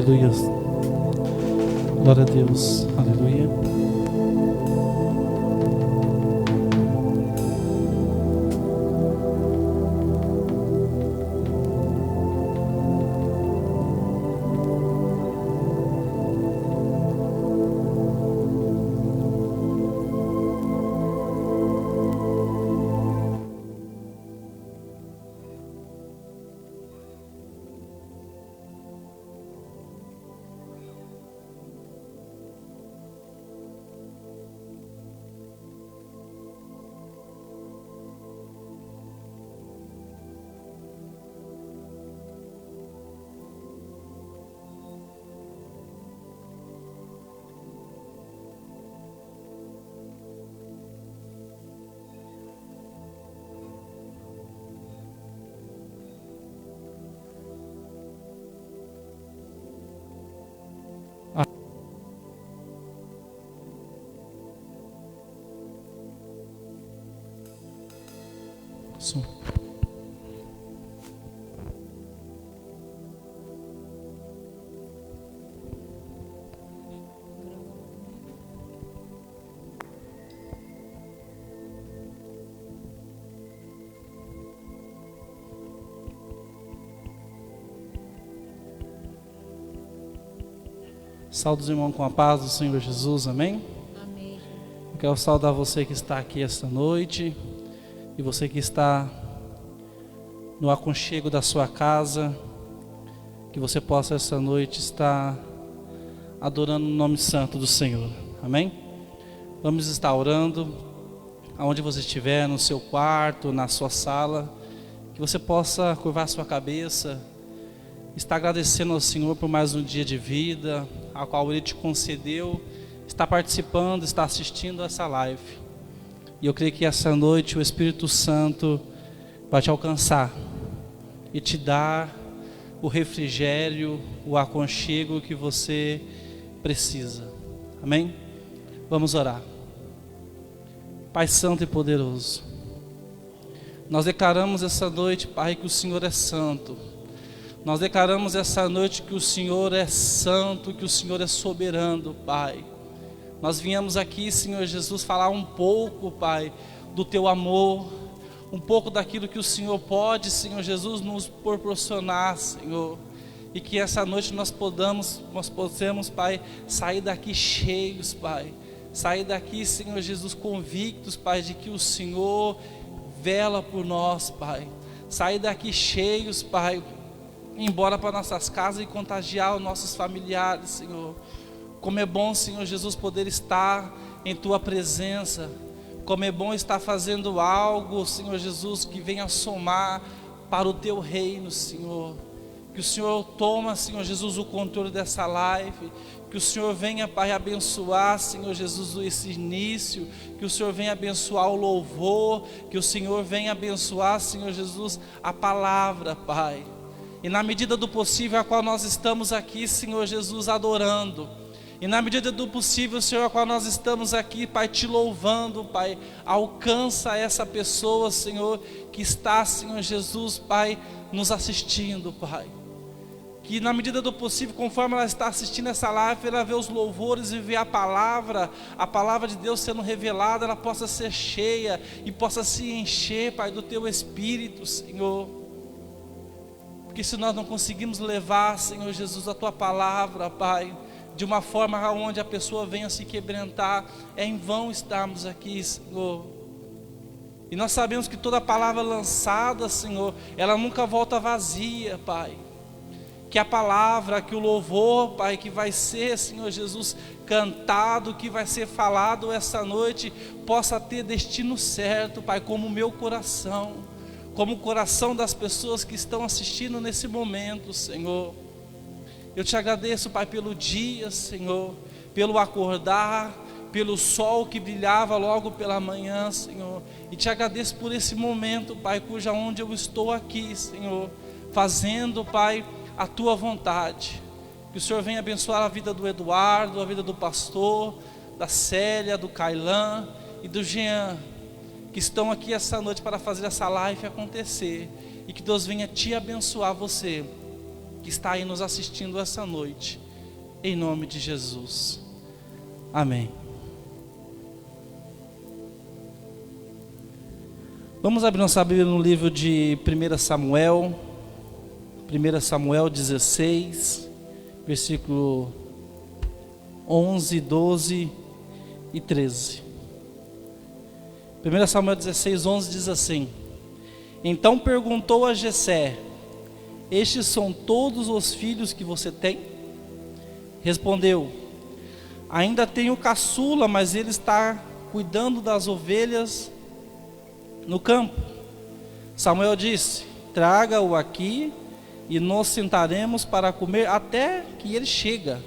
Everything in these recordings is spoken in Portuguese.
Aleluia. Glória a Deus. Aleluia. Som. Saúde os irmãos com a paz do Senhor Jesus, amém? Amém. Eu quero saudar você que está aqui esta noite e você que está no aconchego da sua casa, que você possa essa noite estar adorando o nome santo do Senhor, amém? Vamos estar orando, aonde você estiver, no seu quarto, na sua sala, que você possa curvar sua cabeça, estar agradecendo ao Senhor por mais um dia de vida, a qual Ele te concedeu, está participando, está assistindo a essa live. E eu creio que essa noite o Espírito Santo vai te alcançar e te dar o refrigério, o aconchego que você precisa. Amém? Vamos orar. Pai Santo e poderoso, nós declaramos essa noite, Pai, que o Senhor é santo. Nós declaramos essa noite que o Senhor é santo, que o Senhor é soberano, Pai. Nós viemos aqui, Senhor Jesus, falar um pouco, Pai, do Teu amor, um pouco daquilo que o Senhor pode, Senhor Jesus, nos proporcionar, Senhor. E que essa noite nós possamos, Pai, sair daqui cheios, Pai. Sair daqui, Senhor Jesus, convictos, Pai, de que o Senhor vela por nós, Pai. Sair daqui cheios, Pai, embora para nossas casas e contagiar os nossos familiares, Senhor. Como é bom, Senhor Jesus, poder estar em Tua presença. Como é bom estar fazendo algo, Senhor Jesus, que venha somar para o Teu reino, Senhor. Que o Senhor toma, Senhor Jesus, o controle dessa live. Que o Senhor venha, Pai, abençoar, Senhor Jesus, esse início. Que o Senhor venha abençoar o louvor. Que o Senhor venha abençoar, Senhor Jesus, a palavra, Pai. E na medida do possível a qual nós estamos aqui, Senhor Jesus, adorando. E na medida do possível, Senhor, a qual nós estamos aqui, Pai, te louvando, Pai, alcança essa pessoa, Senhor, que está, Senhor Jesus, Pai, nos assistindo, Pai. Que na medida do possível, conforme ela está assistindo essa live, ela vê os louvores e vê a palavra de Deus sendo revelada, ela possa ser cheia e possa se encher, Pai, do Teu Espírito, Senhor. Porque se nós não conseguimos levar, Senhor Jesus, a Tua palavra, Pai, de uma forma onde a pessoa venha se quebrantar, é em vão estarmos aqui, Senhor. E nós sabemos que toda palavra lançada, Senhor, ela nunca volta vazia, Pai. Que a palavra, que o louvor, Pai, que vai ser, Senhor Jesus, cantado, que vai ser falado essa noite, possa ter destino certo, Pai, como o meu coração, como o coração das pessoas que estão assistindo nesse momento, Senhor. Eu te agradeço, Pai, pelo dia, Senhor, pelo acordar, pelo sol que brilhava logo pela manhã, Senhor. E te agradeço por esse momento, Pai, cuja onde eu estou aqui, Senhor, fazendo, Pai, a Tua vontade. Que o Senhor venha abençoar a vida do Eduardo, a vida do pastor, da Célia, do Cailan e do Jean, que estão aqui essa noite para fazer essa live acontecer. E que Deus venha te abençoar você. que está aí nos assistindo essa noite, em nome de Jesus. Amém. Vamos abrir nossa Bíblia no livro de 1 Samuel 16, versículo 11, 12 e 13. 1 Samuel 16, 11 diz assim: Então perguntou a Jessé: Estes são todos os filhos que você tem? Respondeu: Ainda tenho caçula, mas ele está cuidando das ovelhas no campo. Samuel disse: Traga-o aqui e nos sentaremos para comer até que ele chega.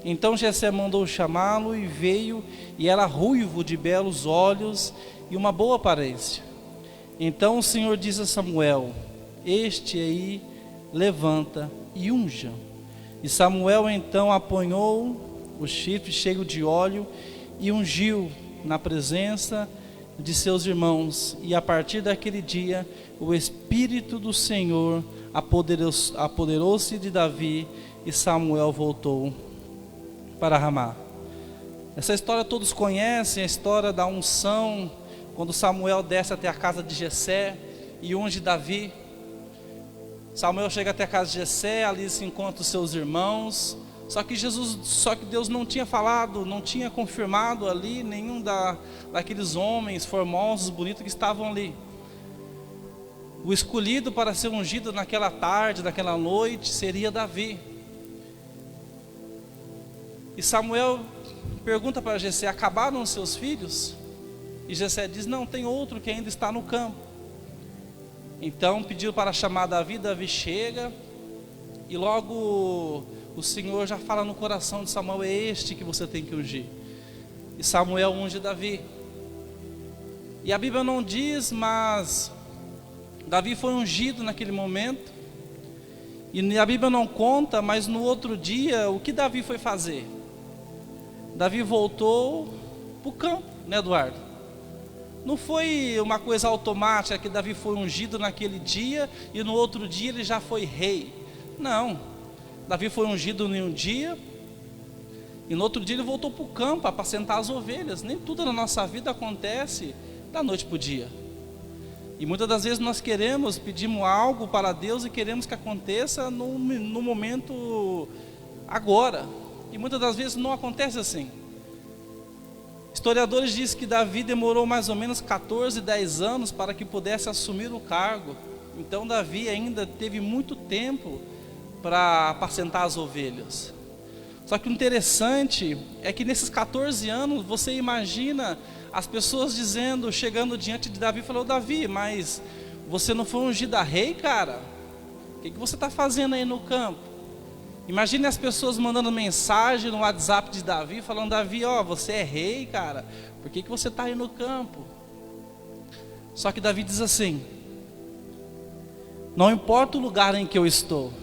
Então Jessé mandou chamá-lo e veio, e era ruivo, de belos olhos e uma boa aparência. Então o Senhor disse a Samuel: Este aí levanta e unja. E Samuel então apanhou o chifre cheio de óleo e ungiu na presença de seus irmãos. E a partir daquele dia o Espírito do Senhor apoderou-se de Davi, e Samuel voltou para Ramá. Essa história todos conhecem, a história da unção, quando Samuel desce até a casa de Jessé e unge Davi. Samuel chega até a casa de Jessé, ali se encontra os seus irmãos. Só que Deus não tinha falado, não tinha confirmado ali nenhum daqueles homens formosos, bonitos que estavam ali. O escolhido para ser ungido naquela tarde, naquela noite, seria Davi. E Samuel pergunta para Jessé: Acabaram os seus filhos? E Jessé diz: Não, tem outro que ainda está no campo. Então pediu para chamar Davi. Davi chega, e logo o Senhor já fala no coração de Samuel: É este que você tem que ungir. E Samuel unge Davi. E a Bíblia não diz, mas Davi foi ungido naquele momento. E a Bíblia não conta, mas no outro dia, o que Davi foi fazer? Davi voltou para o campo, né, Eduardo? Não foi uma coisa automática que Davi foi ungido naquele dia e no outro dia ele já foi rei. Não. Davi foi ungido em um dia e no outro dia ele voltou para o campo a apacentar as ovelhas. Nem tudo na nossa vida acontece da noite para o dia. E muitas das vezes nós pedimos algo para Deus e queremos que aconteça no momento agora. E muitas das vezes não acontece assim. Historiadores dizem que Davi demorou mais ou menos 10 anos para que pudesse assumir o cargo. Então Davi ainda teve muito tempo para apacentar as ovelhas. Só que o interessante é que nesses 14 anos, você imagina as pessoas chegando diante de Davi e falando: Davi, mas você não foi ungido a rei, cara? O que você está fazendo aí no campo? Imagine as pessoas mandando mensagem no WhatsApp de Davi, falando: Davi, você é rei, cara, por que você está aí no campo? Só que Davi diz assim: não importa o lugar em que eu estou,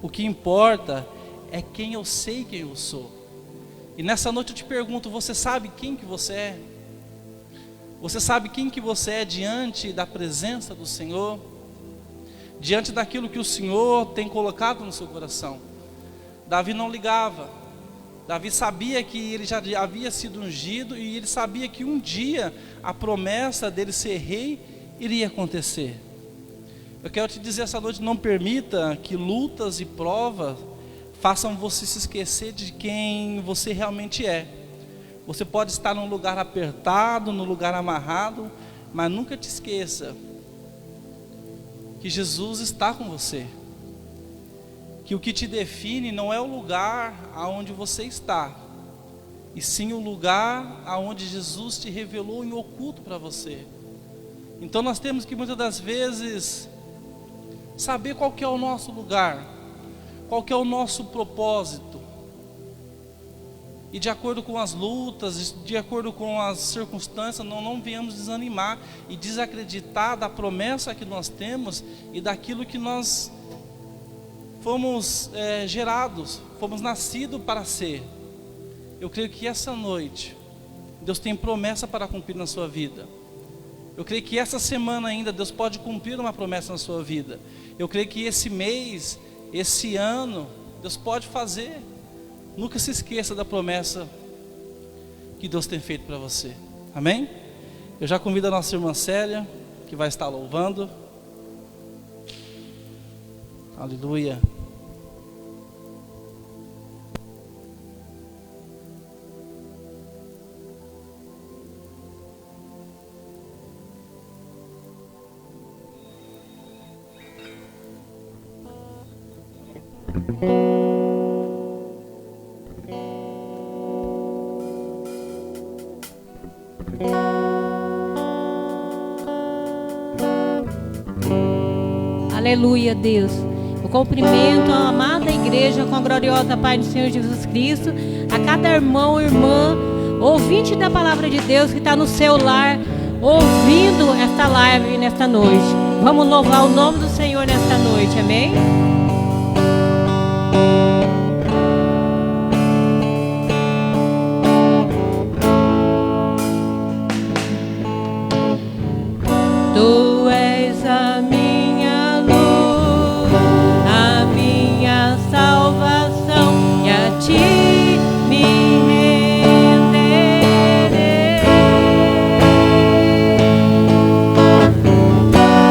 o que importa é quem eu sei quem eu sou. E nessa noite eu te pergunto: você sabe quem que você é? Você sabe quem que você é diante da presença do Senhor? Diante daquilo que o Senhor tem colocado no seu coração? Davi não ligava. Davi sabia que ele já havia sido ungido e ele sabia que um dia a promessa dele ser rei iria acontecer. Eu quero te dizer essa noite: não permita que lutas e provas façam você se esquecer de quem você realmente é. Você pode estar num lugar apertado, num lugar amarrado, mas nunca te esqueça que Jesus está com você. Que o que te define não é o lugar aonde você está, e sim o lugar aonde Jesus te revelou em oculto para você. Então nós temos que muitas das vezes saber qual que é o nosso lugar, qual que é o nosso propósito. E de acordo com as lutas, de acordo com as circunstâncias, não venhamos desanimar e desacreditar da promessa que nós temos e daquilo que nós fomos gerados, fomos nascidos para ser. Eu creio que essa noite Deus tem promessa para cumprir na sua vida. Eu creio que essa semana ainda Deus pode cumprir uma promessa na sua vida. Eu creio que esse mês esse ano Deus pode fazer. Nunca se esqueça da promessa que Deus tem feito para você. Amém? Eu já convido a nossa irmã Célia, que vai estar louvando. Aleluia. Aleluia, Deus. Eu cumprimento a amada igreja com a gloriosa paz do Senhor Jesus Cristo, a cada irmão e irmã, ouvinte da palavra de Deus que está no seu lar, ouvindo esta live nesta noite. Vamos louvar o nome do Senhor nesta noite, amém? Tu és a minha luz, a minha salvação, e a ti me renderei.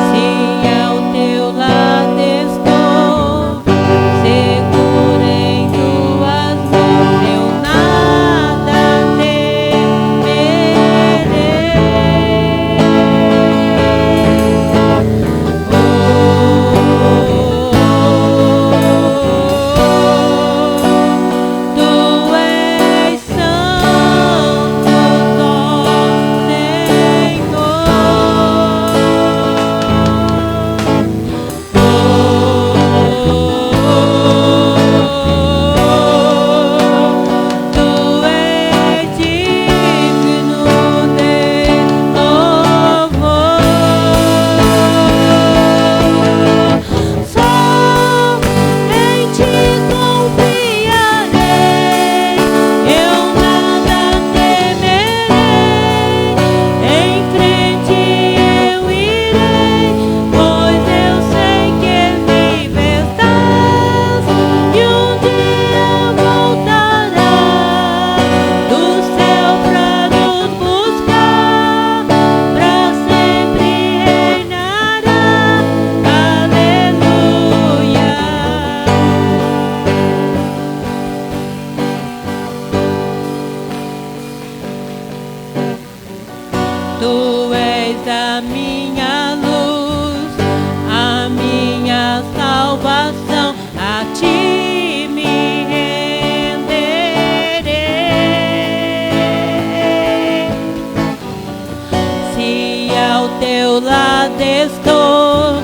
Se ao teu lado estou, seguro em tuas mãos, eu nada Tu és a minha luz, a minha salvação, a ti me renderei. Se ao teu lado estou,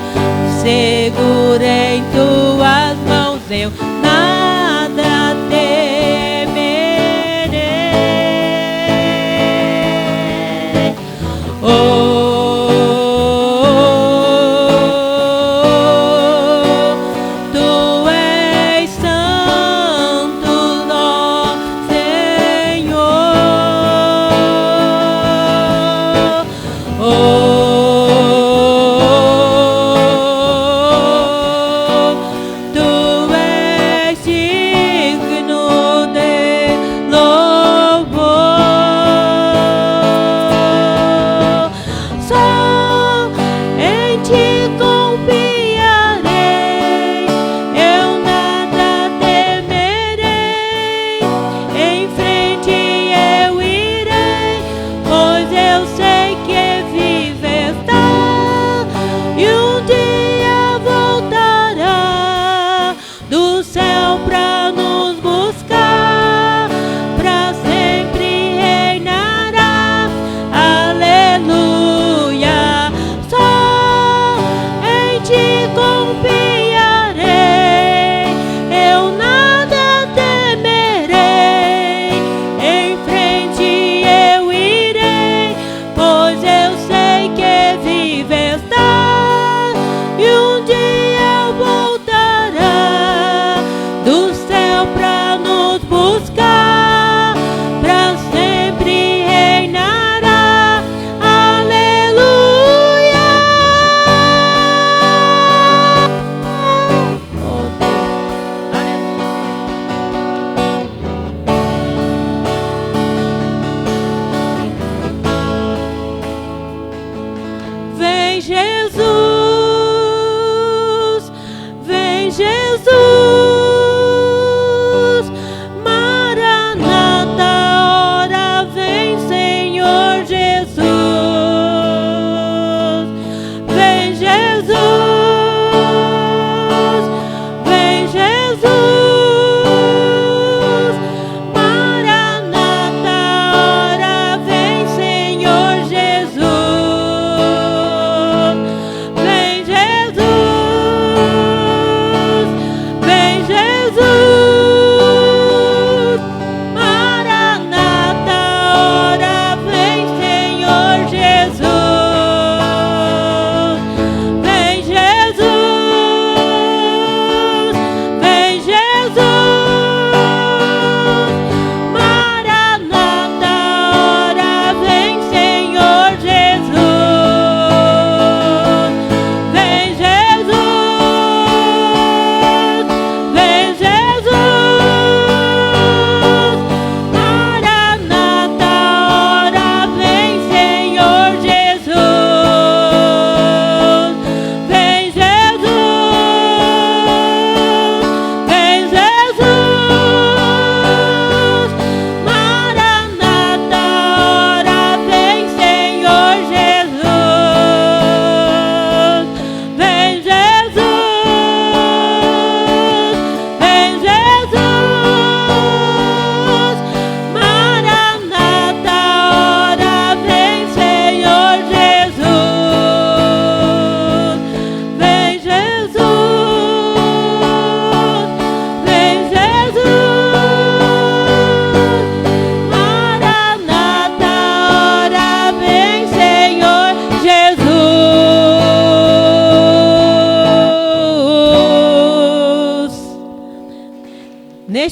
seguro em tuas mãos, eu nada temerei. Oh,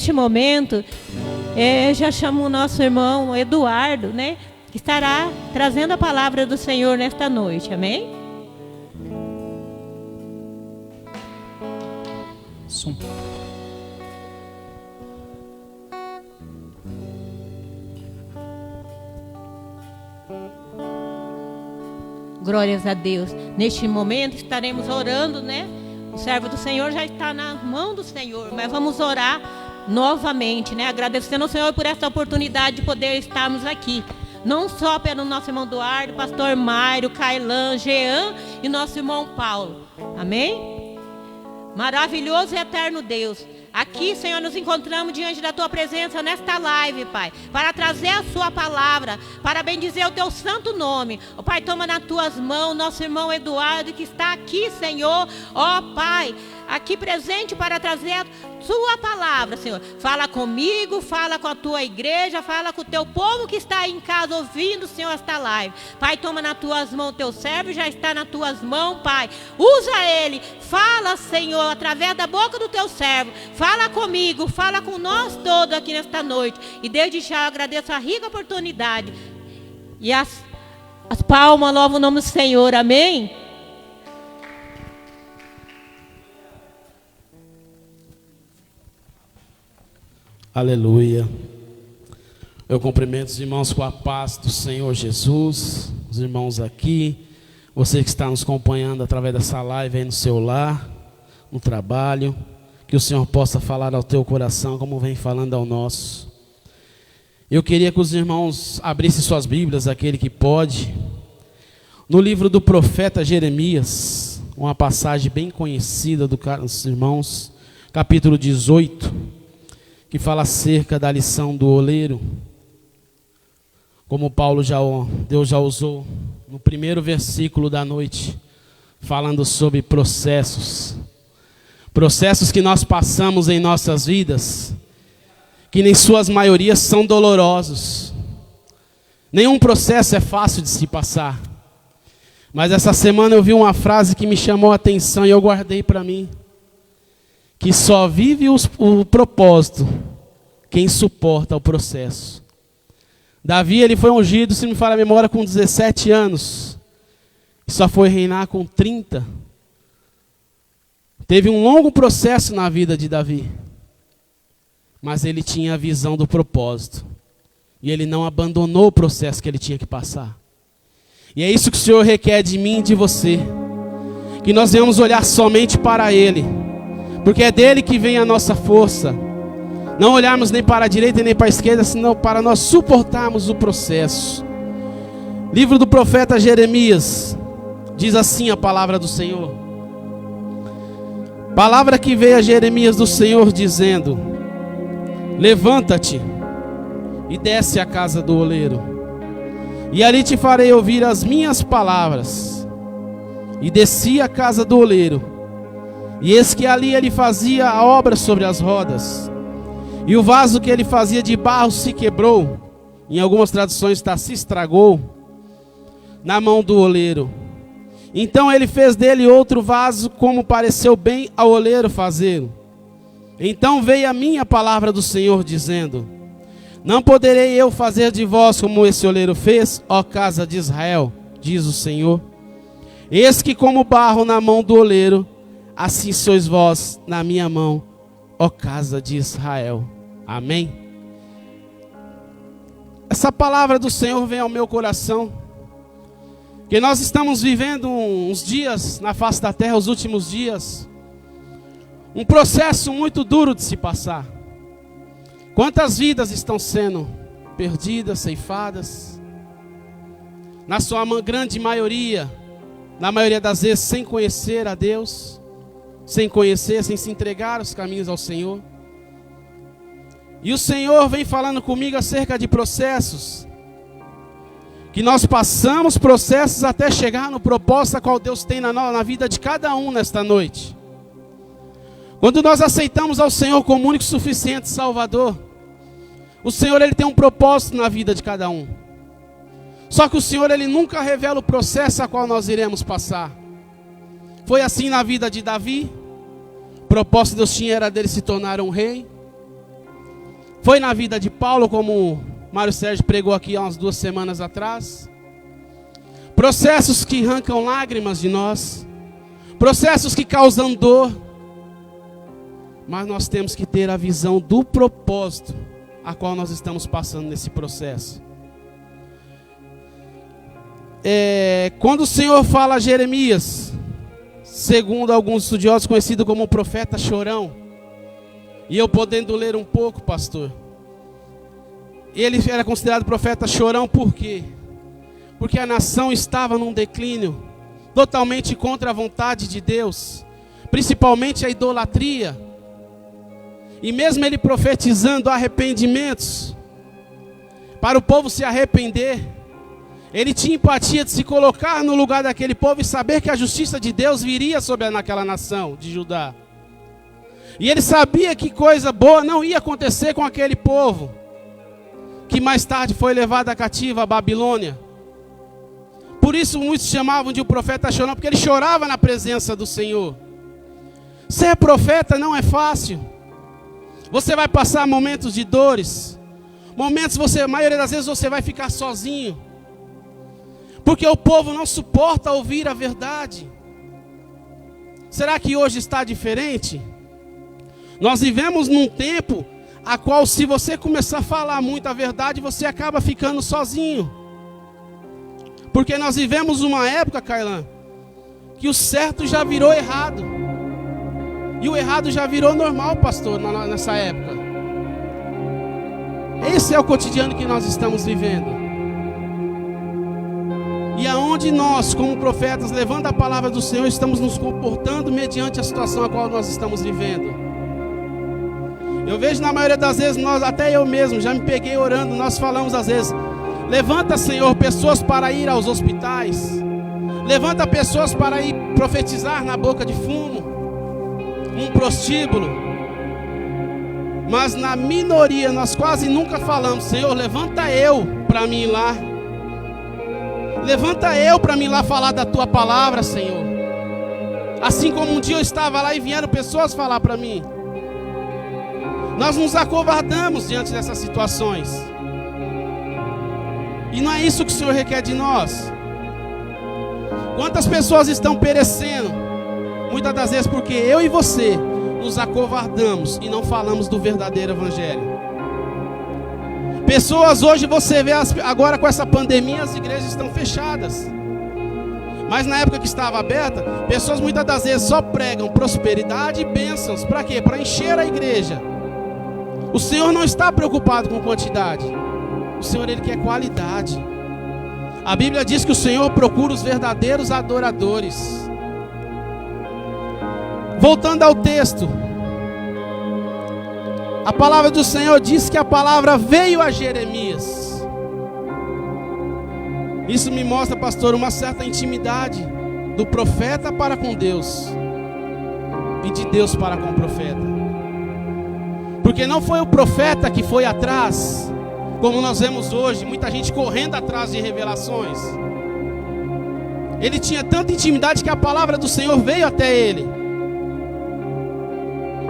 neste momento, já chamo o nosso irmão Eduardo, né? Que estará trazendo a palavra do Senhor nesta noite, amém? Som. Glórias a Deus. Neste momento estaremos orando, né? O servo do Senhor já está na mão do Senhor, mas vamos orar novamente, né? Agradecendo ao Senhor por essa oportunidade de poder estarmos aqui. Não só pelo nosso irmão Eduardo, pastor Mário, Kailan, Jean e nosso irmão Paulo. Amém? Maravilhoso e eterno Deus. Aqui, Senhor, nos encontramos diante da Tua presença nesta live, Pai, para trazer a Sua palavra, para bendizer o Teu santo nome. Ó Pai, toma nas Tuas mãos nosso irmão Eduardo, que está aqui, Senhor. Ó Pai, aqui presente para trazer a Sua palavra, Senhor. Fala comigo, fala com a Tua igreja, fala com o Teu povo que está aí em casa ouvindo, Senhor, esta live. Pai, toma nas Tuas mãos, Teu servo já está nas Tuas mãos, Pai. Usa ele, fala, Senhor, através da boca do Teu servo. Fala comigo, fala com nós todos aqui nesta noite. E desde já eu agradeço a rica oportunidade. E as palmas louvam o nome do Senhor, amém? Aleluia. Eu cumprimento os irmãos com a paz do Senhor Jesus, os irmãos aqui, você que está nos acompanhando através dessa live aí no seu lar, no trabalho, que o Senhor possa falar ao teu coração como vem falando ao nosso. Eu queria que os irmãos abrissem suas Bíblias, aquele que pode, no livro do profeta Jeremias, uma passagem bem conhecida dos irmãos, capítulo 18, que fala acerca da lição do oleiro, como Deus já usou no primeiro versículo da noite, falando sobre processos que nós passamos em nossas vidas, que em suas maiorias são dolorosos. Nenhum processo é fácil de se passar, mas essa semana eu vi uma frase que me chamou a atenção e eu guardei para mim, que só vive o propósito quem suporta o processo. Davi, ele foi ungido, se não me falha a memória, com 17 anos. E só foi reinar com 30. Teve um longo processo na vida de Davi. Mas ele tinha a visão do propósito. E ele não abandonou o processo que ele tinha que passar. E é isso que o Senhor requer de mim e de você. Que nós venhamos olhar somente para Ele. Porque é dele que vem a nossa força. Não olharmos nem para a direita nem para a esquerda, senão para nós suportarmos o processo. Livro do profeta Jeremias, diz assim a palavra do Senhor. Palavra que veio a Jeremias do Senhor dizendo: levanta-te e desce à casa do oleiro, e ali te farei ouvir as minhas palavras. E desci à casa do oleiro, e eis que ali ele fazia a obra sobre as rodas, e o vaso que ele fazia de barro se quebrou, em algumas traduções está se estragou, na mão do oleiro. Então ele fez dele outro vaso, como pareceu bem ao oleiro fazê-lo. Então veio a mim a palavra do Senhor, dizendo: não poderei eu fazer de vós como esse oleiro fez, ó casa de Israel, diz o Senhor. Eis que como barro na mão do oleiro, assim sois vós na minha mão, ó casa de Israel. Amém? Essa palavra do Senhor vem ao meu coração, que nós estamos vivendo uns dias na face da terra, os últimos dias, um processo muito duro de se passar. Quantas vidas estão sendo perdidas, ceifadas, na sua grande maioria, na maioria das vezes sem conhecer a Deus, sem se entregar os caminhos ao Senhor. E o Senhor vem falando comigo acerca de processos, que nós passamos processos até chegar no propósito a qual Deus tem na vida de cada um nesta noite. Quando nós aceitamos ao Senhor como único e suficiente Salvador, o Senhor ele tem um propósito na vida de cada um. Só que o Senhor ele nunca revela o processo a qual nós iremos passar. Foi assim na vida de Davi. O propósito de Deus tinha era dele se tornar um rei. Foi na vida de Paulo, como o Mário Sérgio pregou aqui há umas 2 semanas atrás. Processos que arrancam lágrimas de nós. Processos que causam dor. Mas nós temos que ter a visão do propósito a qual nós estamos passando nesse processo. Quando o Senhor fala a Jeremias, segundo alguns estudiosos, conhecido como o profeta chorão, e eu podendo ler um pouco, pastor, ele era considerado profeta chorão por quê? Porque a nação estava num declínio, totalmente contra a vontade de Deus, principalmente a idolatria. E mesmo ele profetizando arrependimentos, para o povo se arrepender, ele tinha empatia de se colocar no lugar daquele povo e saber que a justiça de Deus viria sobre naquela nação de Judá. E ele sabia que coisa boa não ia acontecer com aquele povo, que mais tarde foi levado a cativa à Babilônia. Por isso muitos chamavam de o profeta chorão, porque ele chorava na presença do Senhor. Ser profeta não é fácil. Você vai passar momentos de dores. Momentos a maioria das vezes você vai ficar sozinho. Porque o povo não suporta ouvir a verdade. Será que hoje está diferente? Nós vivemos num tempo a qual, se você começar a falar muito a verdade, você acaba ficando sozinho. Porque nós vivemos uma época, Kailan, que o certo já virou errado. E o errado já virou normal, pastor, nessa época. Esse é o cotidiano que nós estamos vivendo. E aonde nós, como profetas, levando a palavra do Senhor, estamos nos comportando mediante a situação a qual nós estamos vivendo. Eu vejo na maioria das vezes, até eu mesmo, já me peguei orando, nós falamos às vezes, levanta, Senhor, pessoas para ir aos hospitais. Levanta pessoas para ir profetizar na boca de fumo, num prostíbulo. Mas na minoria, nós quase nunca falamos, Senhor, levanta eu para mim ir lá. Levanta eu para mim lá falar da tua palavra, Senhor. Assim como um dia eu estava lá e vieram pessoas falar para mim. Nós nos acovardamos diante dessas situações. E não é isso que o Senhor requer de nós. Quantas pessoas estão perecendo? Muitas das vezes porque eu e você nos acovardamos e não falamos do verdadeiro evangelho. Pessoas hoje, você vê agora com essa pandemia, as igrejas estão fechadas. Mas na época que estava aberta, pessoas muitas das vezes só pregam prosperidade e bênçãos. Para quê? Para encher a igreja. O Senhor não está preocupado com quantidade. O Senhor, Ele quer qualidade. A Bíblia diz que o Senhor procura os verdadeiros adoradores. Voltando ao texto, a palavra do Senhor diz que a palavra veio a Jeremias. Isso me mostra, pastor, uma certa intimidade do profeta para com Deus e de Deus para com o profeta. Porque não foi o profeta que foi atrás, como nós vemos hoje, muita gente correndo atrás de revelações. Ele tinha tanta intimidade que a palavra do Senhor veio até ele.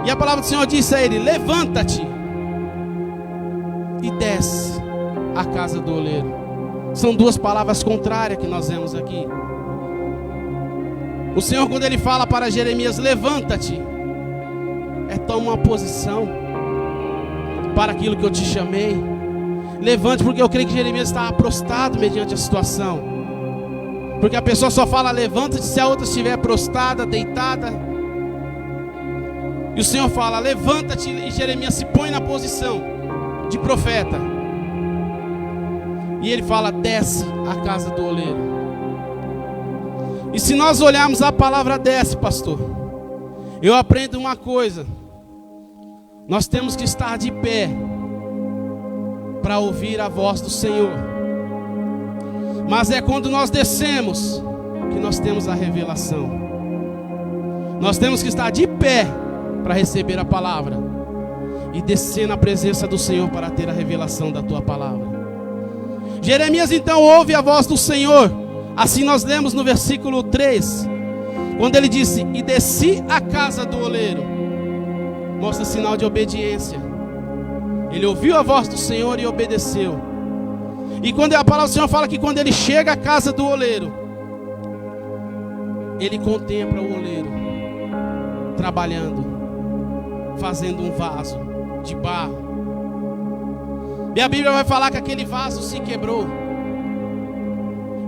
E a palavra do Senhor disse a ele: levanta-te e desce à casa do oleiro. São duas palavras contrárias que nós vemos aqui. O Senhor, quando Ele fala para Jeremias, levanta-te, toma uma posição para aquilo que eu te chamei. Levante, porque eu creio que Jeremias estava prostrado mediante a situação. Porque a pessoa só fala levanta-te se a outra estiver prostrada, deitada. E o Senhor fala, levanta-te, e Jeremias se põe na posição de profeta. E ele fala, desce à casa do oleiro. E se nós olharmos a palavra desce, pastor, eu aprendo uma coisa. Nós temos que estar de pé para ouvir a voz do Senhor. Mas é quando nós descemos que nós temos a revelação. Nós temos que estar de pé para receber a palavra e descer na presença do Senhor para ter a revelação da tua palavra. Jeremias então ouve a voz do Senhor. Assim nós lemos no versículo 3, quando ele disse, e desci à casa do oleiro. Mostra sinal de obediência. Ele ouviu a voz do Senhor e obedeceu. E quando a palavra do Senhor fala que quando ele chega à casa do oleiro, ele contempla o oleiro trabalhando, fazendo um vaso de barro. E a Bíblia vai falar que aquele vaso se quebrou.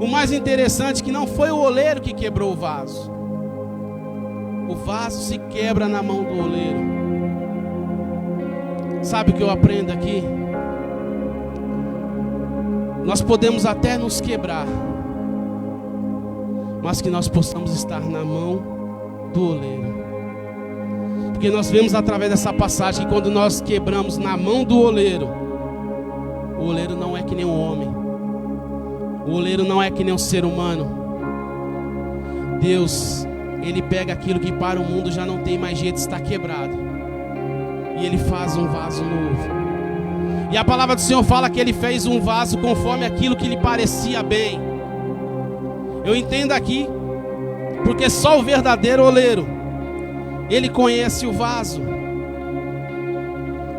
O mais interessante é que não foi o oleiro que quebrou o vaso. O vaso se quebra na mão do oleiro. Sabe o que eu aprendo aqui? Nós podemos até nos quebrar, mas que nós possamos estar na mão do oleiro. Porque nós vemos através dessa passagem que quando nós quebramos na mão do oleiro, o oleiro não é que nem um homem. O oleiro não é que nem um ser humano. Deus, Ele pega aquilo que para o mundo já não tem mais jeito, está quebrado, e Ele faz um vaso novo. E a palavra do Senhor fala que Ele fez um vaso conforme aquilo que lhe parecia bem. Eu entendo aqui, porque só o verdadeiro oleiro, ele conhece o vaso.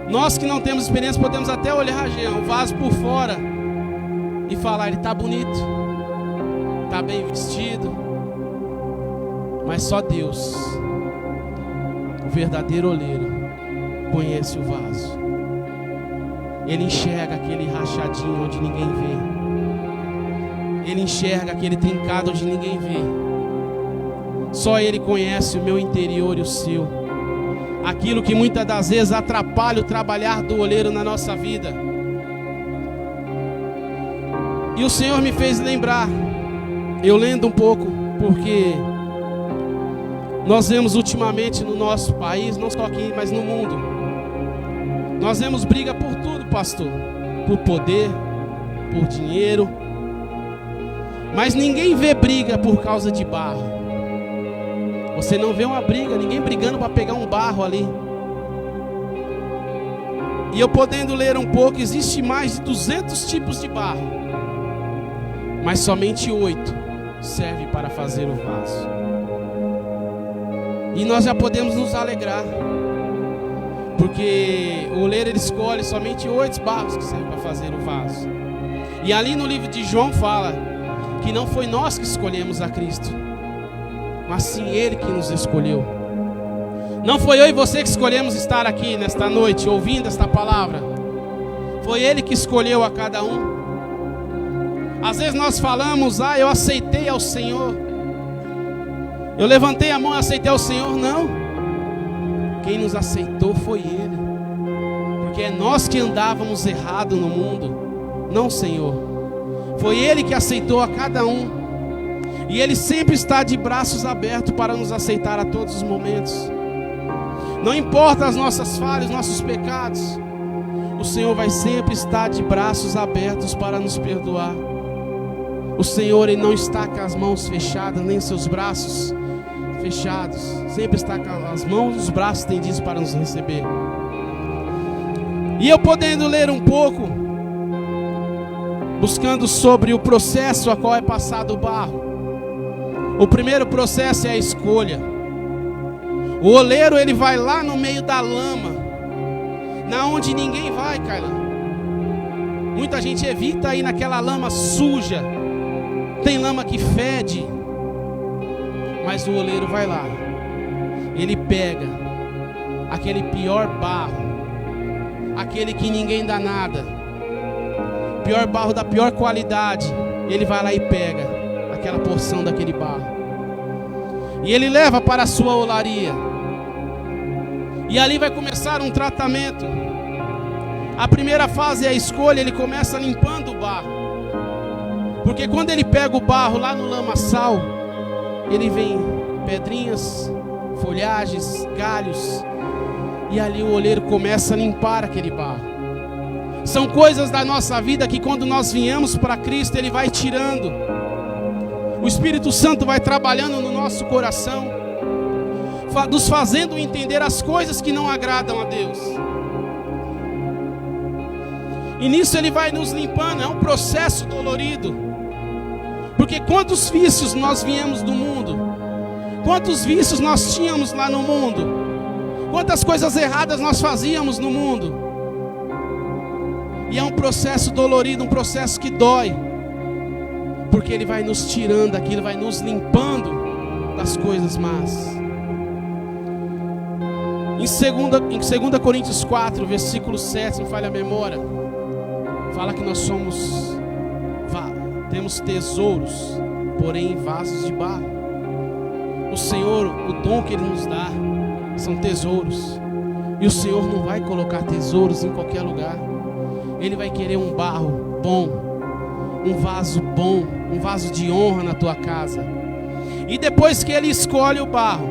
Nós que não temos experiência podemos até olhar o vaso por fora e falar, ele está bonito, está bem vestido. Mas só Deus, o verdadeiro oleiro, conhece o vaso. Ele enxerga aquele rachadinho onde ninguém vê. Ele enxerga aquele trincado onde ninguém vê. Só Ele conhece o meu interior e o seu. Aquilo que muitas das vezes atrapalha o trabalhar do oleiro na nossa vida. E o Senhor me fez lembrar, eu lendo um pouco, porque nós vemos ultimamente no nosso país, não só aqui, mas no mundo, nós vemos briga por tudo, pastor. Por poder, por dinheiro. Mas ninguém vê briga por causa de barro. Você não vê uma briga, ninguém brigando para pegar um barro ali. E eu podendo ler um pouco, existe mais de 200 tipos de barro, mas somente 8 serve para fazer o vaso. E nós já podemos nos alegrar, porque o oleiro ele escolhe somente 8 barros que servem para fazer o vaso. E ali no livro de João fala que não foi nós que escolhemos a Cristo, mas sim Ele que nos escolheu. Não foi eu e você que escolhemos estar aqui nesta noite ouvindo esta palavra. Foi Ele que escolheu a cada um. Às vezes nós falamos, eu aceitei ao Senhor, eu levantei a mão e aceitei ao Senhor. Não, quem nos aceitou foi Ele, porque é nós que andávamos errado no mundo, não o Senhor. Foi Ele que aceitou a cada um. E Ele sempre está de braços abertos para nos aceitar a todos os momentos. Não importa as nossas falhas, nossos pecados, o Senhor vai sempre estar de braços abertos para nos perdoar. O Senhor, Ele não está com as mãos fechadas, nem seus braços fechados. Sempre está com as mãos e os braços estendidos para nos receber. E eu podendo ler um pouco, buscando sobre o processo a qual é passado o barro. O primeiro processo é a escolha. O oleiro ele vai lá no meio da lama, na onde ninguém vai, Carla. Muita gente evita ir naquela lama suja. Tem lama que fede, mas o oleiro vai lá. Ele pega aquele pior barro, aquele que ninguém dá nada, pior barro da pior qualidade. Ele vai lá e pega aquela porção daquele barro, e ele leva para a sua olaria. E ali vai começar um tratamento. A primeira fase é a escolha. Ele começa limpando o barro, porque quando ele pega o barro lá no lamaçal, ele vem pedrinhas, folhagens, galhos, e ali o oleiro começa a limpar aquele barro. São coisas da nossa vida que quando nós viemos para Cristo, Ele vai tirando. O Espírito Santo vai trabalhando no nosso coração, nos fazendo entender as coisas que não agradam a Deus. E nisso Ele vai nos limpando. É um processo dolorido, porque quantos vícios nós viemos do mundo, quantos vícios nós tínhamos lá no mundo, quantas coisas erradas nós fazíamos no mundo. E é um processo dolorido, um processo que dói. Porque Ele vai nos tirando daquilo, vai nos limpando das coisas más. Em 2 Coríntios 4, versículo 7, se não falha a memória, fala que nós temos tesouros, porém em vasos de barro. O Senhor, o dom que Ele nos dá, são tesouros. E o Senhor não vai colocar tesouros em qualquer lugar. Ele vai querer um barro bom, um vaso de honra na tua casa. E depois que Ele escolhe o barro,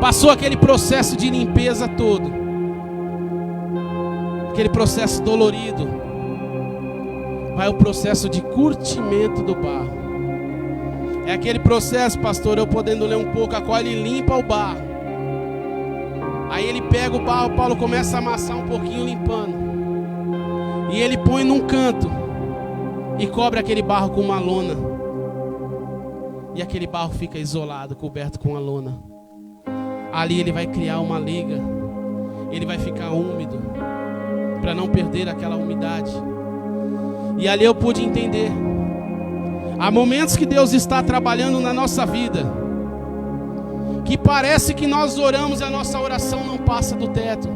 passou aquele processo de limpeza todo, aquele processo dolorido, vai o processo de curtimento do barro. É aquele processo, pastor, eu podendo ler um pouco, a qual Ele limpa o barro. Aí Ele pega o barro, Paulo começa a amassar um pouquinho limpando. E Ele põe num canto e cobre aquele barro com uma lona. E aquele barro fica isolado, coberto com a lona. Ali Ele vai criar uma liga. Ele vai ficar úmido, para não perder aquela umidade. E ali eu pude entender. Há momentos que Deus está trabalhando na nossa vida, que parece que nós oramos e a nossa oração não passa do teto.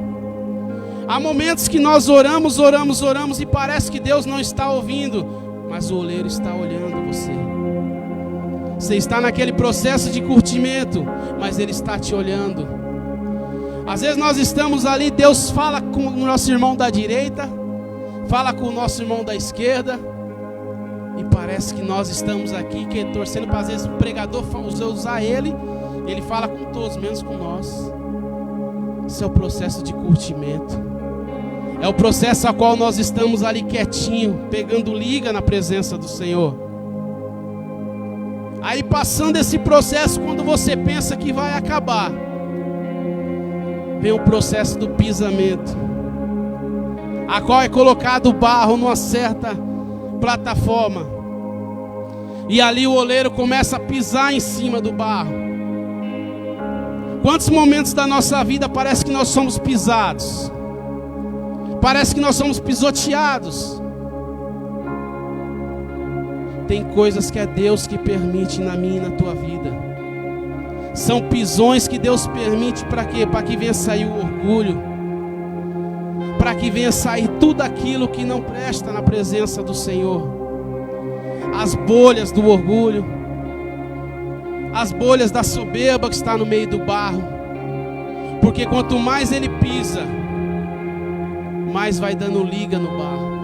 Há momentos que nós oramos e parece que Deus não está ouvindo, mas o oleiro está olhando você. Você está naquele processo de curtimento, mas Ele está te olhando. Às vezes nós estamos ali, Deus fala com o nosso irmão da direita, fala com o nosso irmão da esquerda, e parece que nós estamos aqui torcendo para às vezes o pregador usar ele fala com todos, menos com nós. Esse é o processo de curtimento. É o processo a qual nós estamos ali quietinho, pegando liga na presença do Senhor. Aí passando esse processo, quando você pensa que vai acabar, vem o processo do pisamento, a qual é colocado o barro numa certa plataforma, e ali o oleiro começa a pisar em cima do barro. Quantos momentos da nossa vida parece que nós somos pisados, parece que nós somos pisoteados? Tem coisas que é Deus que permite na minha e na tua vida. São pisões que Deus permite para quê? Para que venha sair o orgulho, para que venha sair tudo aquilo que não presta na presença do Senhor. As bolhas do orgulho, as bolhas da soberba que está no meio do barro. Porque quanto mais ele pisa, mais vai dando liga no barro.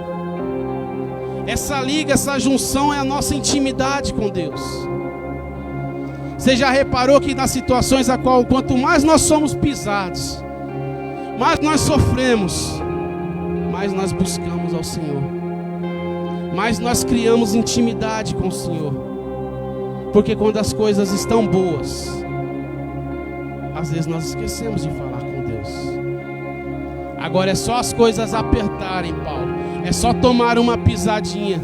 Essa liga, essa junção é a nossa intimidade com Deus. Você já reparou que nas situações a qual quanto mais nós somos pisados, mais nós sofremos, mais nós buscamos ao Senhor, mais nós criamos intimidade com o Senhor. Porque quando as coisas estão boas, às vezes nós esquecemos de falar com Deus. Agora é só as coisas apertarem, Paulo. É só tomar uma pisadinha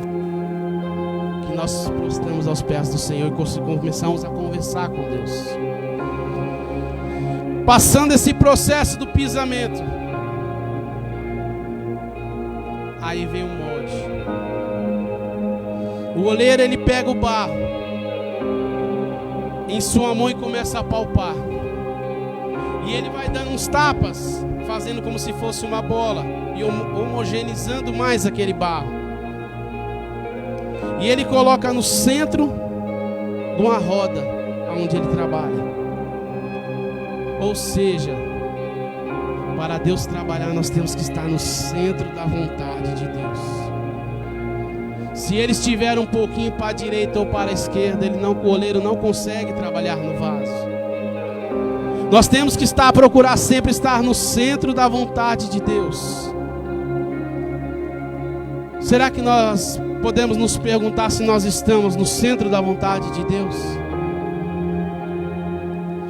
que nós prostramos aos pés do Senhor e começamos a conversar com Deus. Passando esse processo do pisamento, aí vem o molde. O oleiro, ele pega o barro em sua mão e começa a palpar. E ele vai dando uns tapas, fazendo como se fosse uma bola e homogeneizando mais aquele barro. E ele coloca no centro de uma roda onde ele trabalha. Ou seja, para Deus trabalhar, nós temos que estar no centro da vontade de Deus. Se ele estiver um pouquinho para a direita ou para a esquerda, o oleiro não consegue trabalhar no vaso. Nós temos que procurar sempre estar no centro da vontade de Deus. Será que nós podemos nos perguntar se nós estamos no centro da vontade de Deus?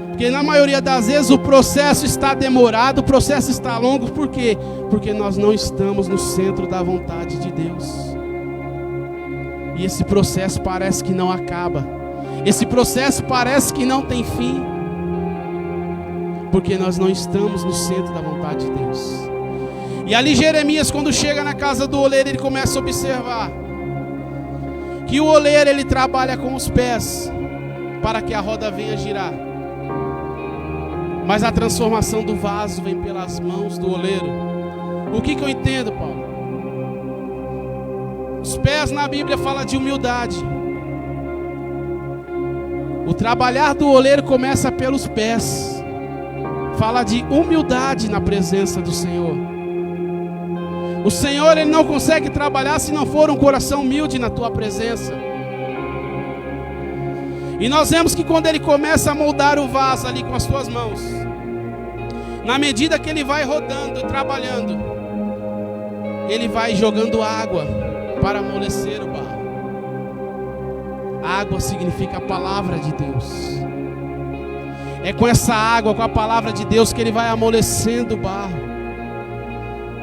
Porque na maioria das vezes o processo está demorado, o processo está longo. Por quê? Porque nós não estamos no centro da vontade de Deus. E esse processo parece que não acaba. Esse processo parece que não tem fim. Porque nós não estamos no centro da vontade de Deus. E ali Jeremias, quando chega na casa do oleiro, ele começa a observar que o oleiro, ele trabalha com os pés para que a roda venha girar. Mas a transformação do vaso vem pelas mãos do oleiro. O que eu entendo, Paulo? Os pés na Bíblia fala de humildade. O trabalhar do oleiro começa pelos pés. Fala de humildade na presença do Senhor. O Senhor, ele não consegue trabalhar se não for um coração humilde na tua presença. E nós vemos que quando ele começa a moldar o vaso ali com as tuas mãos, na medida que ele vai rodando e trabalhando, ele vai jogando água para amolecer o barro. Água significa a palavra de Deus. É com essa água, com a palavra de Deus, que ele vai amolecendo o barro.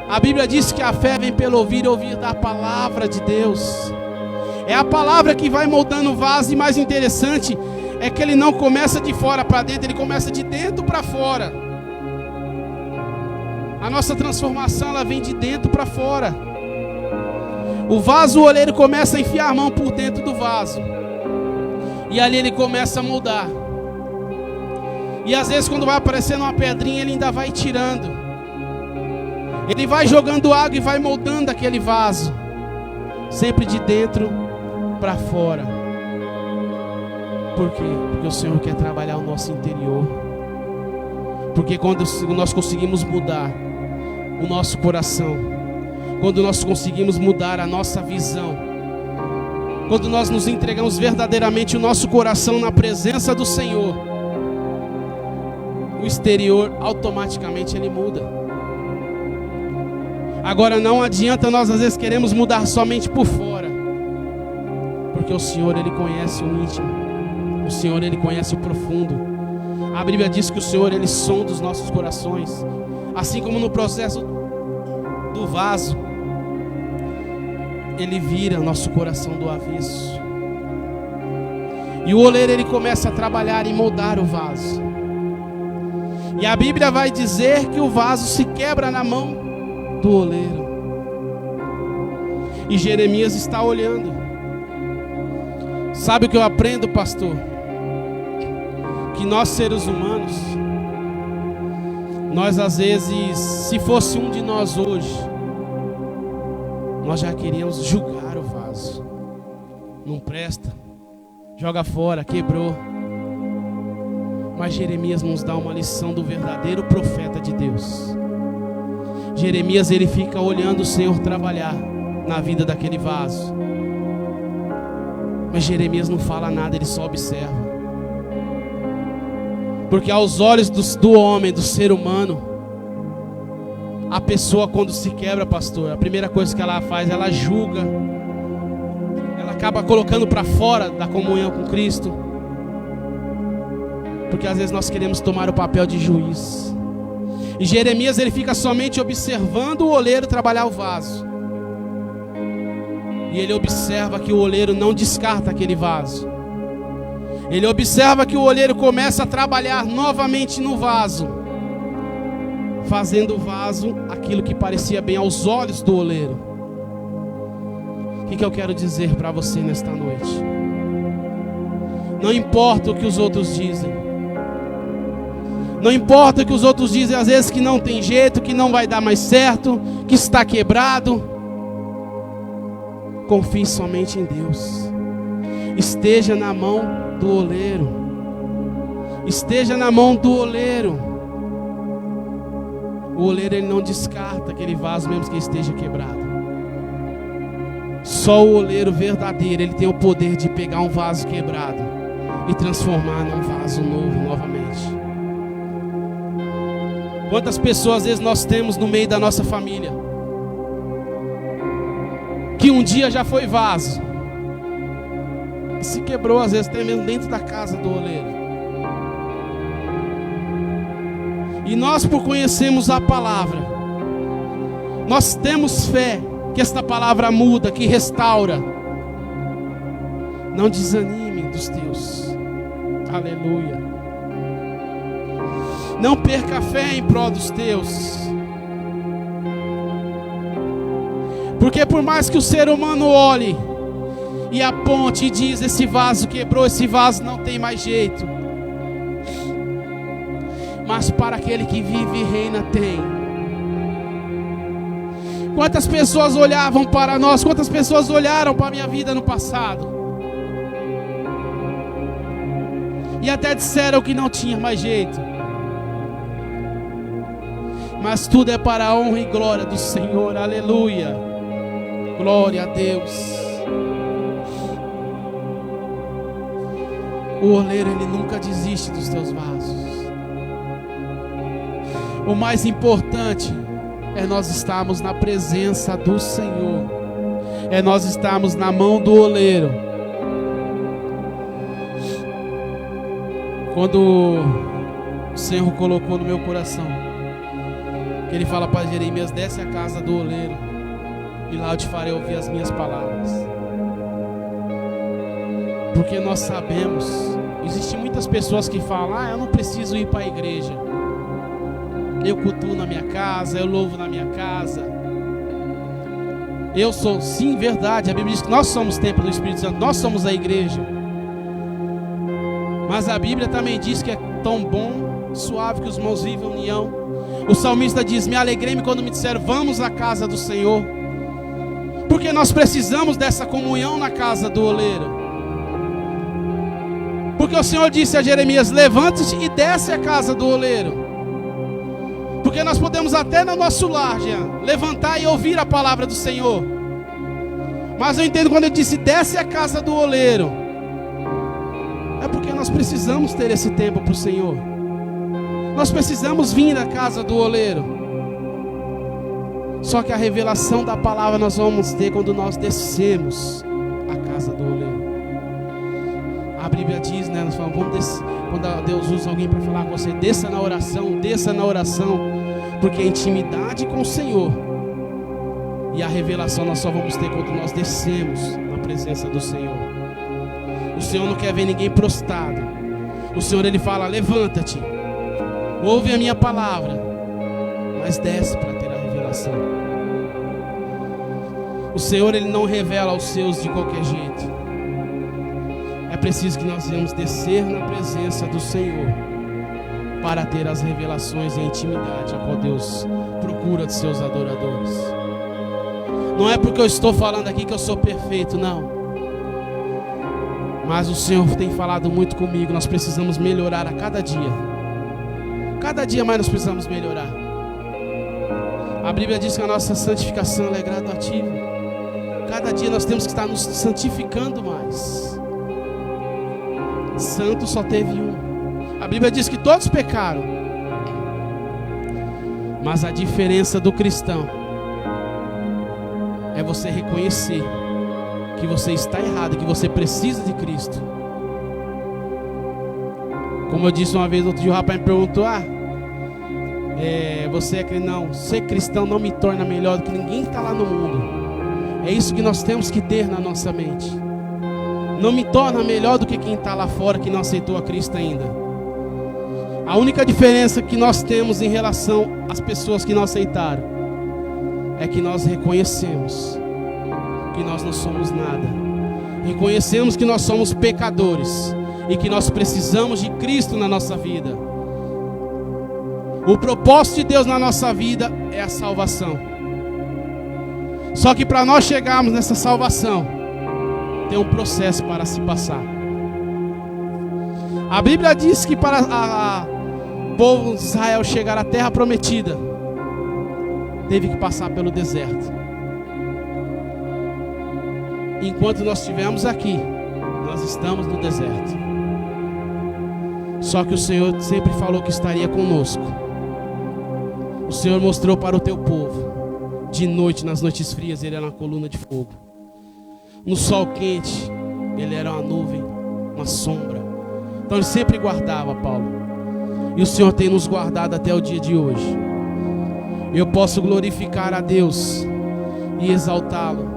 A Bíblia diz que a fé vem pelo ouvir e ouvir da palavra de Deus. É a palavra que vai moldando o vaso. E mais interessante é que ele não começa de fora para dentro, ele começa de dentro para fora. A nossa transformação, ela vem de dentro para fora. O vaso, o oleiro começa a enfiar a mão por dentro do vaso. E ali ele começa a moldar. E às vezes quando vai aparecendo uma pedrinha, ele ainda vai tirando. Ele vai jogando água e vai moldando aquele vaso. Sempre de dentro para fora. Por quê? Porque o Senhor quer trabalhar o nosso interior. Porque quando nós conseguimos mudar o nosso coração, quando nós conseguimos mudar a nossa visão, quando nós nos entregamos verdadeiramente o nosso coração na presença do Senhor, o exterior automaticamente ele muda. Agora não adianta nós às vezes queremos mudar somente por fora, porque o Senhor ele conhece o íntimo, o Senhor ele conhece o profundo. A Bíblia diz que o Senhor ele sonda os nossos corações, assim como no processo do vaso, ele vira nosso coração do avesso. E o oleiro ele começa a trabalhar e moldar o vaso. E a Bíblia vai dizer que o vaso se quebra na mão do oleiro. E Jeremias está olhando. Sabe o que eu aprendo, pastor? Que nós seres humanos, nós às vezes, se fosse um de nós hoje, nós já queríamos julgar o vaso. Não presta, joga fora, quebrou. Mas Jeremias nos dá uma lição do verdadeiro profeta de Deus. Jeremias ele fica olhando o Senhor trabalhar na vida daquele vaso. Mas Jeremias não fala nada, ele só observa. Porque aos olhos do homem, do ser humano, a pessoa quando se quebra, pastor, a primeira coisa que ela faz, ela julga. Ela acaba colocando para fora da comunhão com Cristo. Porque às vezes nós queremos tomar o papel de juiz. E Jeremias ele fica somente observando o oleiro trabalhar o vaso. E ele observa que o oleiro não descarta aquele vaso. Ele observa que o oleiro começa a trabalhar novamente no vaso, fazendo o vaso aquilo que parecia bem aos olhos do oleiro. O que eu quero dizer para você nesta noite? Não importa o que os outros dizem. Não importa o que os outros dizem, às vezes que não tem jeito, que não vai dar mais certo, que está quebrado. Confie somente em Deus. Esteja na mão do oleiro. Esteja na mão do oleiro. O oleiro ele não descarta aquele vaso mesmo que esteja quebrado. Só o oleiro verdadeiro, ele tem o poder de pegar um vaso quebrado e transformar num vaso novo novamente. Quantas pessoas às vezes nós temos no meio da nossa família que um dia já foi vaso e se quebrou às vezes até mesmo dentro da casa do oleiro. E nós, por conhecermos a palavra, nós temos fé que esta palavra muda, que restaura. Não desanime dos teus. Aleluia. Não perca a fé em prol dos teus. Porque por mais que o ser humano olhe e aponte e diz: esse vaso quebrou, esse vaso não tem mais jeito, mas para aquele que vive e reina tem. Quantas pessoas olhavam para nós, quantas pessoas olharam para a minha vida no passado e até disseram que não tinha mais jeito, mas tudo é para a honra e glória do Senhor. Aleluia, glória a Deus. O oleiro, ele nunca desiste dos teus vasos. O mais importante é nós estarmos na presença do Senhor, é nós estarmos na mão do oleiro. Quando o Senhor colocou no meu coração, que Ele fala para Jeremias: desce à casa do oleiro, e lá eu te farei ouvir as minhas palavras. Porque nós sabemos, existem muitas pessoas que falam: eu não preciso ir para a igreja, eu cultuo na minha casa, eu louvo na minha casa. Eu sou, sim, verdade, a Bíblia diz que nós somos templo do Espírito Santo, nós somos a igreja. Mas a Bíblia também diz que é tão bom, suave, que os irmãos vivem em união. O salmista diz: me alegrei-me quando me disseram: vamos à casa do Senhor. Porque nós precisamos dessa comunhão na casa do oleiro. Porque o Senhor disse a Jeremias: levante-te e desce à casa do oleiro. Porque nós podemos até no nosso lar, Jean, levantar e ouvir a palavra do Senhor. Mas eu entendo quando ele disse: desce à casa do oleiro, é porque nós precisamos ter esse tempo para o Senhor. Nós precisamos vir à casa do oleiro. Só que a revelação da palavra nós vamos ter quando nós descemos à casa do oleiro. A Bíblia diz, né? Nós falamos, vamos descer. Quando Deus usa alguém para falar com você, desça na oração, desça na oração. Porque a intimidade com o Senhor e a revelação nós só vamos ter quando nós descemos na presença do Senhor. O Senhor não quer ver ninguém prostrado. O Senhor, Ele fala: levanta-te, ouve a minha palavra, mas desce para ter a revelação. O Senhor, Ele não revela aos seus de qualquer jeito. É preciso que nós venhamos descer na presença do Senhor para ter as revelações e a intimidade a qual Deus procura de seus adoradores. Não é porque eu estou falando aqui que eu sou perfeito, não. Mas o Senhor tem falado muito comigo. Nós precisamos melhorar a cada dia. Cada dia mais nós precisamos melhorar. A Bíblia diz que a nossa santificação é gradativa. Cada dia nós temos que estar nos santificando mais. Santo só teve um. A Bíblia diz que todos pecaram. Mas a diferença do cristão é você reconhecer que você está errado, que você precisa de Cristo. Como eu disse uma vez, outro dia o rapaz me perguntou: você é cristão? Não, ser cristão não me torna melhor do que ninguém que está lá no mundo. É isso que nós temos que ter na nossa mente. Não me torna melhor do que quem está lá fora que não aceitou a Cristo ainda. A única diferença que nós temos em relação às pessoas que não aceitaram é que nós reconhecemos que nós não somos nada. Reconhecemos que nós somos pecadores e que nós precisamos de Cristo na nossa vida. O propósito de Deus na nossa vida é a salvação. Só que para nós chegarmos nessa salvação, tem um processo para se passar. A Bíblia diz que para o povo de Israel chegar à terra prometida, teve que passar pelo deserto. Enquanto nós estivermos aqui, nós estamos no deserto. Só que o Senhor sempre falou que estaria conosco. O Senhor mostrou para o teu povo. De noite, nas noites frias, Ele era uma coluna de fogo. No sol quente, Ele era uma nuvem, uma sombra. Então Ele sempre guardava, Paulo. E o Senhor tem nos guardado até o dia de hoje. Eu posso glorificar a Deus e exaltá-lo,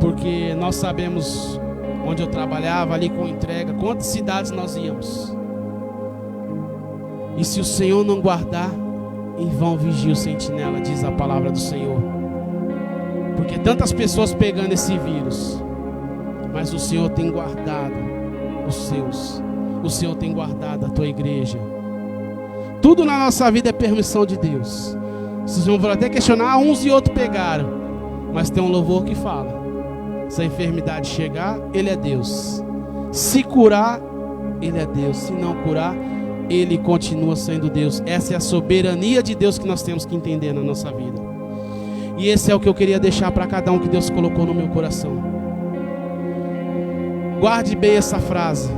porque nós sabemos onde eu trabalhava, ali com entrega, quantas cidades nós íamos. E se o Senhor não guardar, em vão vigia o sentinela, diz a palavra do Senhor. porque tantas pessoas pegando esse vírus, mas o Senhor tem guardado os seus, o Senhor tem guardado a tua igreja. Tudo na nossa vida é permissão de Deus. Vocês vão até questionar, uns e outros pegaram, mas tem um louvor que fala: se a enfermidade chegar, Ele é Deus. Se curar, Ele é Deus. Se não curar, Ele continua sendo Deus. Essa é a soberania de Deus que nós temos que entender na nossa vida. E esse é o que eu queria deixar para cada um que Deus colocou no meu coração. Guarde bem essa frase: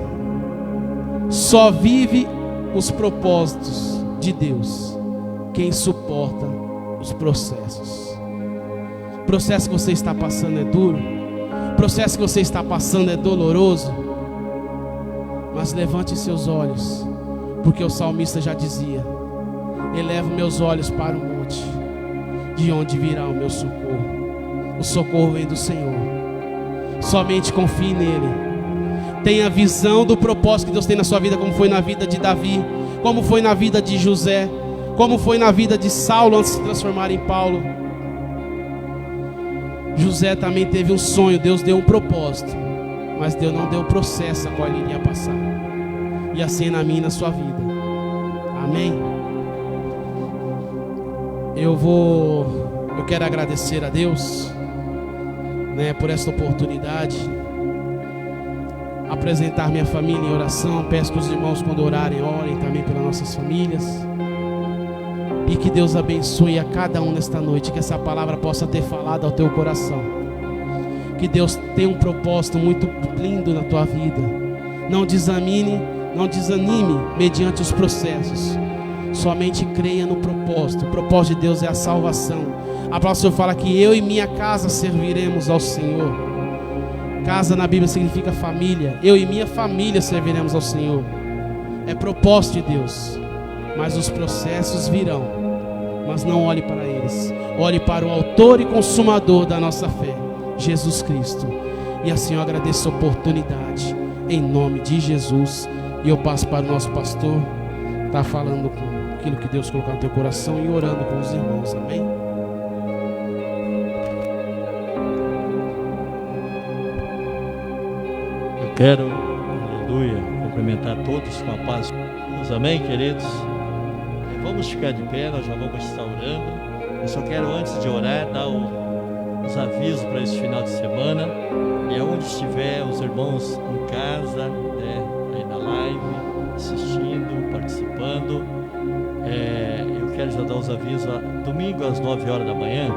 só vive os propósitos de Deus quem suporta os processos. O processo que você está passando é duro, o processo que você está passando é doloroso, mas levante seus olhos, porque o salmista já dizia: elevo meus olhos para o monte, de onde virá o meu socorro. O socorro vem do Senhor. Somente confie nele. Tenha visão do propósito que Deus tem na sua vida, como foi na vida de Davi, como foi na vida de José, como foi na vida de Saulo antes de se transformar em Paulo. José também teve um sonho, Deus deu um propósito, mas Deus não deu o processo a qual ele iria passar. E assim é na minha e na sua vida. Amém? Eu quero agradecer a Deus, né, por esta oportunidade, apresentar minha família em oração. Peço que os irmãos, quando orarem, orem também pelas nossas famílias. E que Deus abençoe a cada um nesta noite, que essa palavra possa ter falado ao teu coração. Que Deus tem um propósito muito lindo na tua vida. Não desanime mediante os processos. Somente creia no propósito. O propósito de Deus é a salvação. A palavra do Senhor fala que eu e minha casa serviremos ao Senhor. Casa na Bíblia significa família. Eu e minha família serviremos ao Senhor. É propósito de Deus. Mas os processos virão. Mas não olhe para eles. Olhe para o autor e consumador da nossa fé, Jesus Cristo. E assim eu agradeço a oportunidade, em nome de Jesus. E eu passo para o nosso pastor, tá falando com aquilo que Deus colocou no teu coração e orando com os irmãos. Amém? Eu quero, aleluia, cumprimentar todos com a paz de Deus. Amém, queridos? Vamos ficar de pé, nós já vamos estar orando. Eu só quero, antes de orar, dar os avisos para esse final de semana. E aonde estiver os irmãos em casa, né, aí na live, assistindo, participando, eu quero já dar os avisos. Domingo às 9 horas da manhã,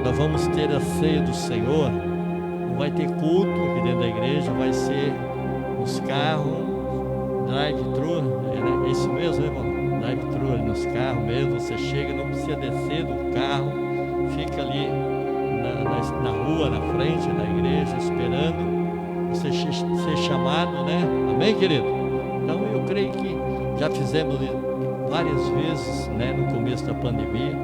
nós vamos ter a ceia do Senhor. Não vai ter culto aqui dentro da igreja, vai ser nos carros, drive-thru, é isso mesmo, né, irmão? Drive-thru ali nos carros mesmo. Você chega, não precisa descer do carro, fica ali na rua, na frente da igreja, esperando você ser chamado, né? Amém, querido? Então eu creio que já fizemos várias vezes, né, no começo da pandemia,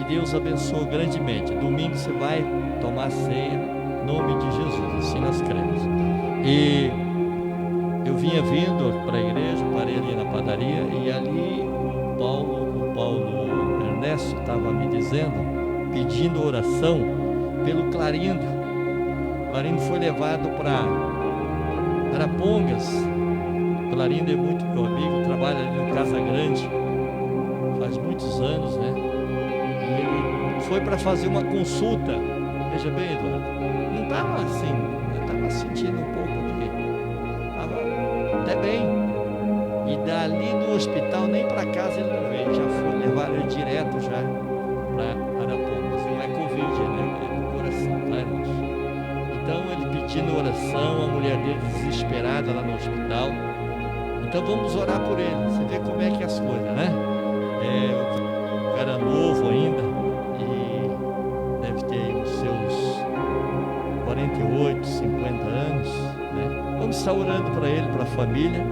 e Deus abençoou grandemente. Domingo você vai tomar ceia, em nome de Jesus, assim nós cremos. E eu vinha vindo para a igreja, parei ali na padaria, e ali o Paulo Ernesto estava me dizendo, pedindo oração pelo Clarindo. O Clarindo foi levado para Arapongas. O Clarindo é muito meu amigo, trabalha ali no Casa Grande, faz muitos anos, né? E ele foi para fazer uma consulta. Veja bem, Eduardo, não estava assim, eu estava sentindo um pouco até bem, e dali do hospital nem para casa ele não veio, já foi levar ele direto já para Arapongas. Não é Covid, né? É do coração, tá, irmãos? Então ele pedindo oração, a mulher dele desesperada lá no hospital. Então vamos orar por ele. Você vê como é que é as coisas, né? O cara novo ainda e deve ter os seus 48, 50 anos, né? Vamos estar orando para ele, para a família.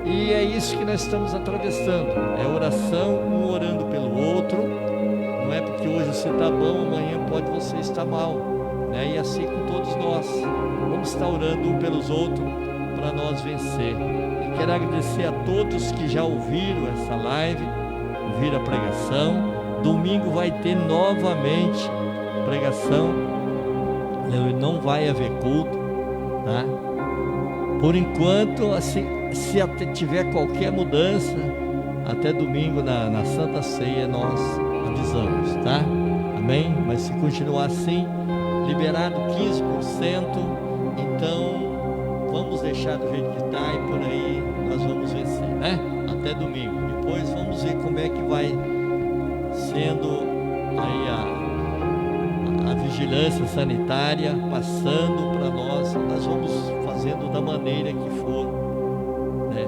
E é isso que nós estamos atravessando. É oração, um orando pelo outro. Não é porque hoje você está bom, amanhã pode você estar mal, né? E assim com todos nós. Vamos estar orando um pelos outros para nós vencer. E quero agradecer a todos que já ouviram essa live, ouviram a pregação. Domingo vai ter novamente pregação não vai haver culto, tá? Por enquanto, assim, se tiver qualquer mudança, até domingo na Santa Ceia nós avisamos, tá? Amém? Mas se continuar assim, liberado 15%, então vamos deixar do jeito que está e por aí nós vamos vencer, né? Até domingo. Depois vamos ver como é que vai sendo aí a vigilância sanitária passando para nós. Nós vamos fazendo da maneira que for, né?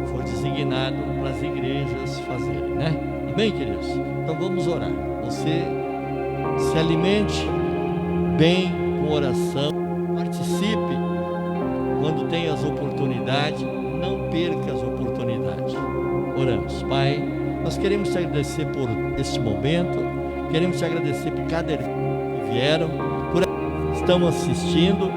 For designado para as igrejas fazerem, né? Amém, queridos? Então vamos orar. Você se alimente bem com oração, participe quando tem as oportunidades, não perca as oportunidades. Oramos. Pai, nós queremos te agradecer por este momento, queremos te agradecer por cada irmão que vieram, por que estão assistindo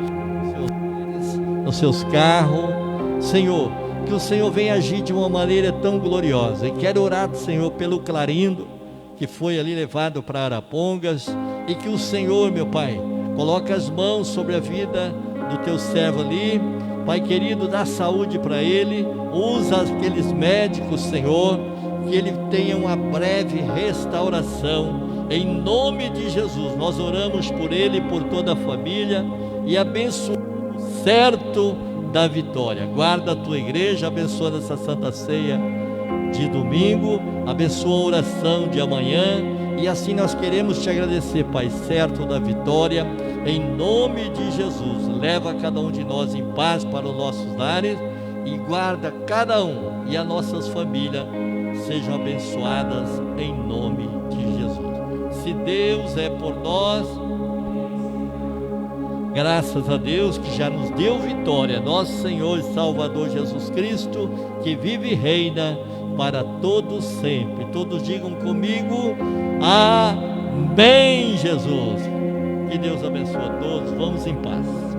nos seus carros. Senhor, que o Senhor venha agir de uma maneira tão gloriosa. E quero orar, Senhor, pelo Clarindo, que foi ali levado para Arapongas, e que o Senhor, meu Pai, coloque as mãos sobre a vida do teu servo ali. Pai querido, dá saúde para ele, usa aqueles médicos, Senhor, que ele tenha uma breve restauração, em nome de Jesus. Nós oramos por ele e por toda a família, e abençoamos certo da vitória. Guarda a tua igreja, abençoa essa Santa Ceia de domingo, abençoa a oração de amanhã, e assim nós queremos te agradecer, Pai, certo da vitória, em nome de Jesus. Leva cada um de nós em paz para os nossos lares, e guarda cada um, e as nossas famílias sejam abençoadas em nome de Jesus. Se Deus é por nós, graças a Deus que já nos deu vitória, nosso Senhor e Salvador Jesus Cristo, que vive e reina para todos sempre. Todos digam comigo, amém, Jesus. Que Deus abençoe a todos, vamos em paz.